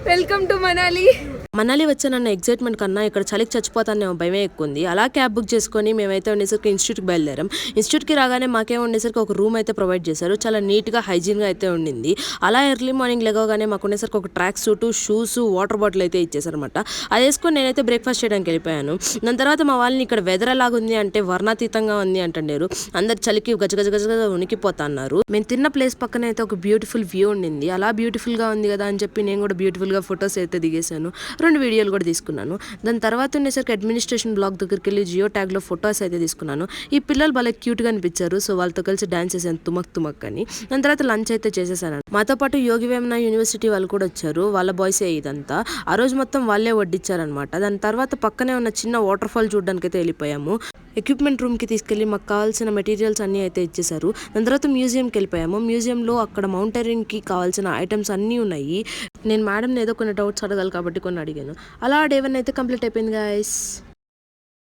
Welcome to Manali. Manali వచ్చానన్న excitement కన్నా ఇక్కడ చలికి చచ్చిపోతానేమో భయమే ఎక్కువ ఉంది. అలా క్యాబ్ బుక్ చేసుకొని మేమైతే ఉండేసరికి ఇన్స్టిట్యూట్కి బయలుదేరాం. ఇన్స్టిట్యూట్కి రాగానే మాకేమో ఉండేసరికి ఒక రూమ్ అయితే ప్రొవైడ్ చేశారు. చాలా నీట్గా హైజీన్గా అయితే ఉండింది. అలా ఎర్లీ మార్నింగ్ లెగవగానే మాకు ఉండేసరికి ఒక track suit, shoes, water bottle అయితే ఇచ్చేసారనమాట. అది వేసుకొని నేనైతే బ్రేక్ఫాస్ట్ చేయడానికి వెళ్ళిపోయాను. దాని తర్వాత మా వాళ్ళని ఇక్కడ వెదర్ ఎలాగుంది అంటే వర్ణాతీతంగా ఉంది అంటున్నారు. అందరు చలికి గజగజ ఉనికిపోతా అన్నారు. మేము తిన్న ప్లేస్ పక్కన అయితే ఒక బ్యూటిఫుల్ వ్యూ ఉండింది. అలా బ్యూటిఫుల్గా ఉంది కదా అని చెప్పి నేను కూడా బ్యూటిఫుల్గా ఫొటోస్ అయితే దిగేశాను. 2 వీడియోలు కూడా తీసుకున్నాను. దాని తర్వాత ఉండేసరికి అడ్మినిస్ట్రేషన్ బ్లాక్ దగ్గరికి వెళ్ళి జియో ట్యాగ్లో ఫొటోస్ అయితే తీసుకున్నాను. ఈ పిల్లలు భలే క్యూట్గా అనిపించారు. సో వాళ్ళతో కలిసి డాన్స్ చేశాను తుమక్ అని. దాని తర్వాత లంచ్ అయితే చేసేసాను. మాతో పాటు యోగి వేమన యూనివర్సిటీ వాళ్ళు కూడా వచ్చారు. వాళ్ళ బాయ్సే ఇదంతా. ఆ రోజు మొత్తం వాళ్ళే వడ్డిచ్చారనమాట. దాని తర్వాత పక్కనే ఉన్న చిన్న వాటర్ ఫాల్ చూడడానికి అయితే వెళ్ళిపోయాము. ఎక్విప్మెంట్ రూమ్కి తీసుకెళ్ళి మాకు కావాల్సిన మెటీరియల్స్ అన్నీ అయితే ఇచ్చేసారు. దాని తర్వాత మ్యూజియంకి వెళ్ళిపోయాము. మ్యూజియంలో అక్కడ మౌంటైనరింగ్కి కావాల్సిన ఐటమ్స్ అన్నీ ఉన్నాయి. నేను మేడం ఏదో కొన్ని డౌట్స్ అడగాలి కాబట్టి కొన్ని అడిగాను. అలా డే 1 అయితే కంప్లీట్ అయిపోయింది గైస్.